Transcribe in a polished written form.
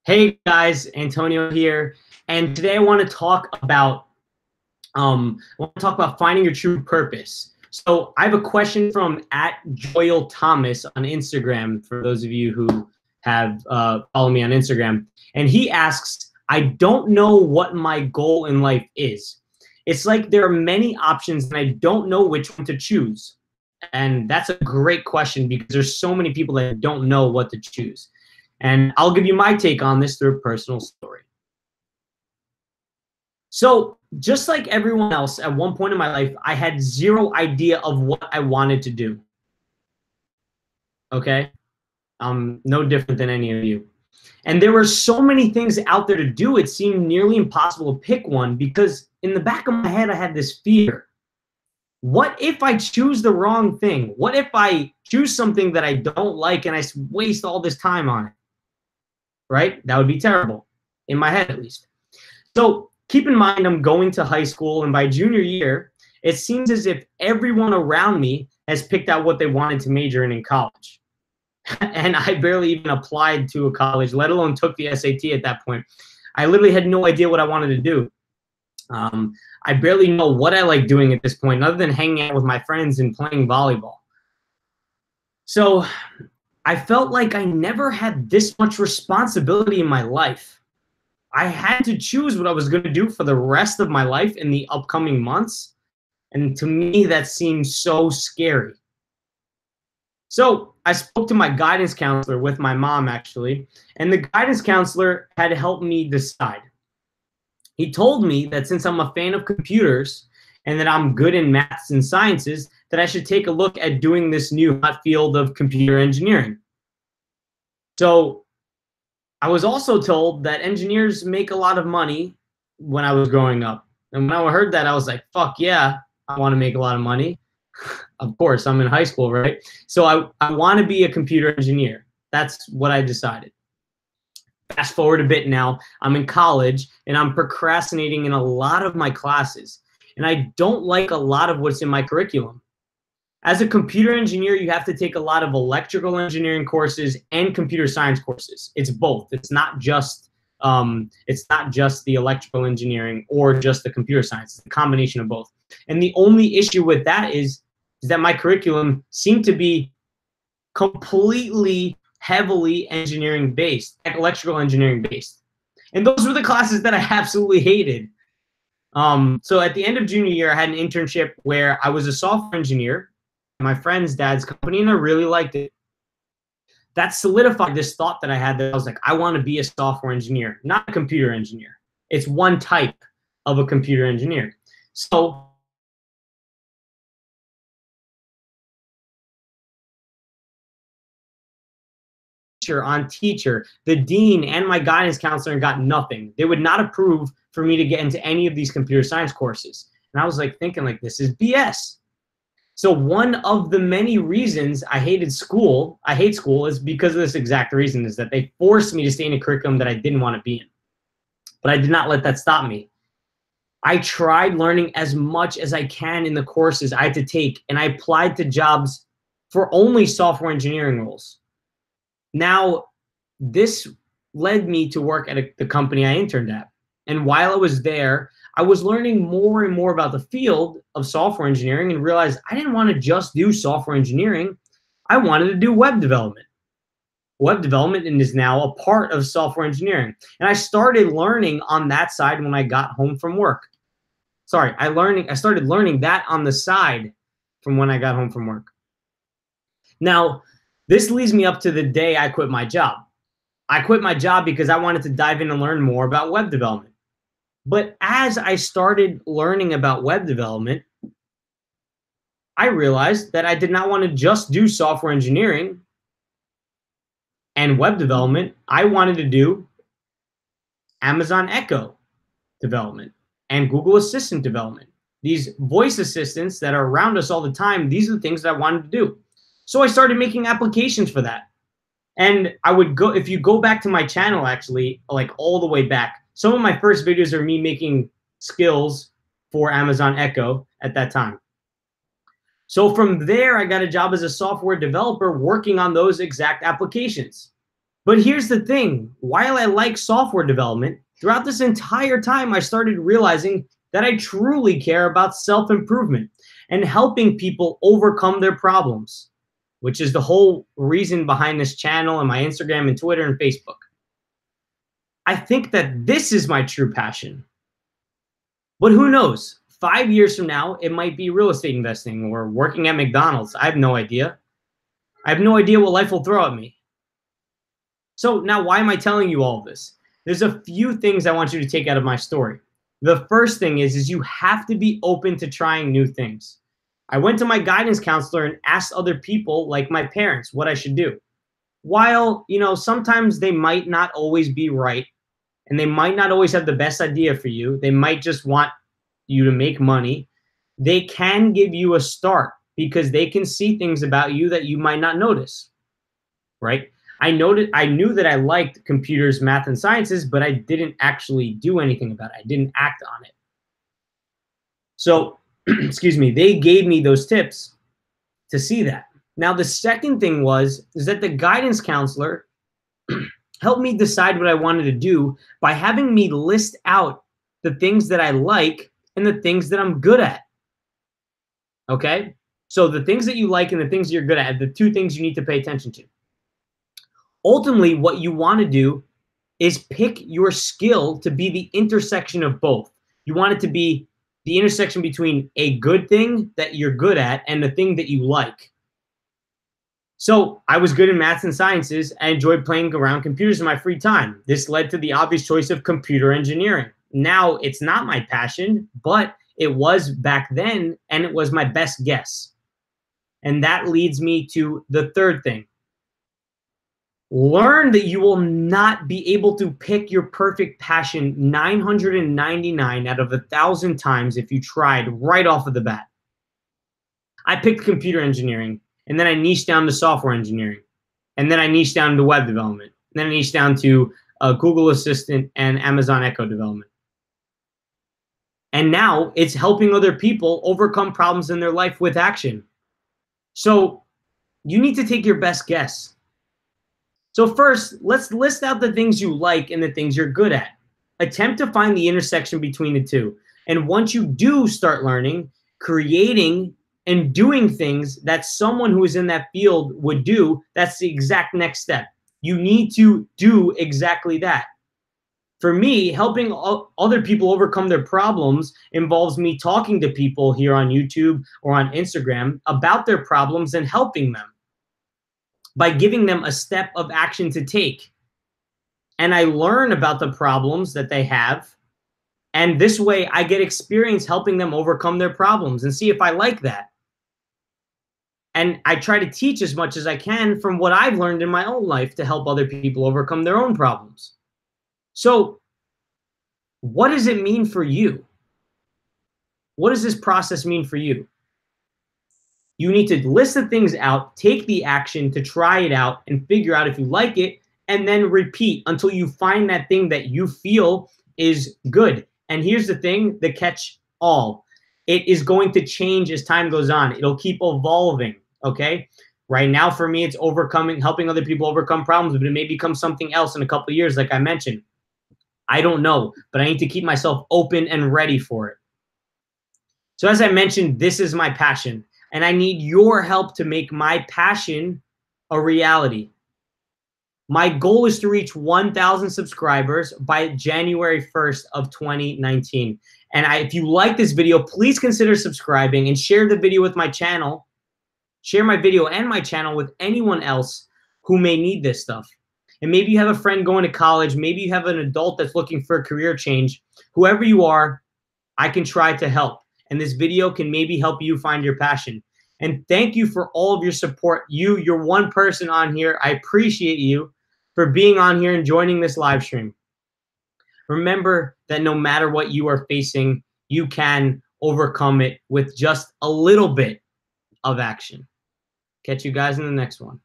Hey guys, Antonio here, and today I want to talk about finding your true purpose. So I have a question from @JoyalThomas on Instagram for those of you who have followed me on Instagram, and he asks, "I don't know what my goal in life is. It's like there are many options, and I don't know which one to choose." And that's a great question because there's so many people that don't know what to choose. And I'll give you my take on this through a personal story. So, just like everyone else, at one point in my life, I had zero idea of what I wanted to do. Okay? No different than any of you. And there were so many things out there to do, it seemed nearly impossible to pick one because in the back of my head, I had this fear. What if I choose the wrong thing? What if I choose something that I don't like and I waste all this time on it? Right? That would be terrible, in my head at least. So keep in mind, I'm going to high school, and by junior year, it seems as if everyone around me has picked out what they wanted to major in college. And I barely even applied to a college, let alone took the SAT at that point. I literally had no idea what I wanted to do. I barely know what I like doing at this point, other than hanging out with my friends and playing volleyball. So I felt like I never had this much responsibility in my life. I had to choose what I was going to do for the rest of my life in the upcoming months. And to me, that seemed so scary. So I spoke to my guidance counselor with my mom, actually, and the guidance counselor had helped me decide. He told me that since I'm a fan of computers and that I'm good in maths and sciences, that I should take a look at doing this new hot field of computer engineering. So I was also told that engineers make a lot of money when I was growing up. And when I heard that, I was like, fuck yeah, I want to make a lot of money. Of course, I'm in high school, right? So I want to be a computer engineer. That's what I decided. Fast forward a bit now, I'm in college and I'm procrastinating in a lot of my classes. And I don't like a lot of what's in my curriculum. As a computer engineer, you have to take a lot of electrical engineering courses and computer science courses. It's both. It's not just the electrical engineering or just the computer science. It's a combination of both. And the only issue with that is that my curriculum seemed to be completely heavily engineering based, like electrical engineering based. And those were the classes that I absolutely hated. So at the end of junior year, I had an internship where I was a software engineer at my friend's dad's company, and I really liked it. That solidified this thought that I had that I was like, I want to be a software engineer, not a computer engineer. It's one type of a computer engineer. So on teacher, the dean and my guidance counselor got nothing. They would not approve for me to get into any of these computer science courses. And I was like thinking like, this is BS. So one of the many reasons I hate school is because of this exact reason, is that they forced me to stay in a curriculum that I didn't want to be in. But I did not let that stop me. I tried learning as much as I can in the courses I had to take, and I applied to jobs for only software engineering roles. Now, this led me to work at the company I interned at. And while I was there, I was learning more and more about the field of software engineering and realized I didn't want to just do software engineering. I wanted to do web development. Web development is now a part of software engineering. And I started learning on that side when I got home from work. Sorry, I started learning that on the side from when I got home from work. Now, this leads me up to the day I quit my job. I quit my job because I wanted to dive in and learn more about web development. But as I started learning about web development, I realized that I did not want to just do software engineering and web development. I wanted to do Amazon Echo development and Google Assistant development. These voice assistants that are around us all the time, these are the things that I wanted to do. So I started making applications for that. And I would go, if you go back to my channel, actually, like all the way back, some of my first videos are me making skills for Amazon Echo at that time. So from there, I got a job as a software developer working on those exact applications. But here's the thing, while I like software development, throughout this entire time, I started realizing that I truly care about self-improvement and helping people overcome their problems, which is the whole reason behind this channel and my Instagram and Twitter and Facebook. I think that this is my true passion. But who knows? 5 years from now, it might be real estate investing or working at McDonald's. I have no idea. I have no idea what life will throw at me. So now, why am I telling you all of this? There's a few things I want you to take out of my story. The first thing is you have to be open to trying new things. I went to my guidance counselor and asked other people, like my parents, what I should do. While, sometimes they might not always be right, and they might not always have the best idea for you. They might just want you to make money. They can give you a start because they can see things about you that you might not notice, right? I knew that I liked computers, math, and sciences, but I didn't actually do anything about it. I didn't act on it. So, excuse me, they gave me those tips to see that. Now, the second thing is that the guidance counselor helped me decide what I wanted to do by having me list out the things that I like and the things that I'm good at. Okay? So the things that you like and the things you're good at, the two things you need to pay attention to. Ultimately, what you want to do is pick your skill to be the intersection of both. You want it to be the intersection between a good thing that you're good at and the thing that you like. So I was good in maths and sciences. I enjoyed playing around computers in my free time. This led to the obvious choice of computer engineering. Now it's not my passion, but it was back then, and it was my best guess. And that leads me to the third thing. Learn that you will not be able to pick your perfect passion 999 out of 1,000 times if you tried right off of the bat. I picked computer engineering, and then I niched down to software engineering, and then I niched down to web development, and then I niched down to Google Assistant and Amazon Echo development. And now it's helping other people overcome problems in their life with action. So you need to take your best guess. So first, let's list out the things you like and the things you're good at. Attempt to find the intersection between the two. And once you do start learning, creating and doing things that someone who is in that field would do, that's the exact next step. You need to do exactly that. For me, helping other people overcome their problems involves me talking to people here on YouTube or on Instagram about their problems and helping them by giving them a step of action to take. And I learn about the problems that they have. And this way I get experience helping them overcome their problems and see if I like that. And I try to teach as much as I can from what I've learned in my own life to help other people overcome their own problems. So what does it mean for you? What does this process mean for you? You need to list the things out, take the action to try it out and figure out if you like it, and then repeat until you find that thing that you feel is good. And here's the thing, the catch all. It is going to change as time goes on. It'll keep evolving, okay? Right now for me, it's helping other people overcome problems, but it may become something else in a couple of years, like I mentioned. I don't know, but I need to keep myself open and ready for it. So as I mentioned, this is my passion, and I need your help to make my passion a reality. My goal is to reach 1,000 subscribers by January 1st of 2019. And if you like this video, please consider subscribing and share the video with my channel. Share my video and my channel with anyone else who may need this stuff. And maybe you have a friend going to college. Maybe you have an adult that's looking for a career change. Whoever you are, I can try to help. And this video can maybe help you find your passion. And thank you for all of your support. You're one person on here. I appreciate you for being on here and joining this live stream. Remember that no matter what you are facing, you can overcome it with just a little bit of action. Catch you guys in the next one.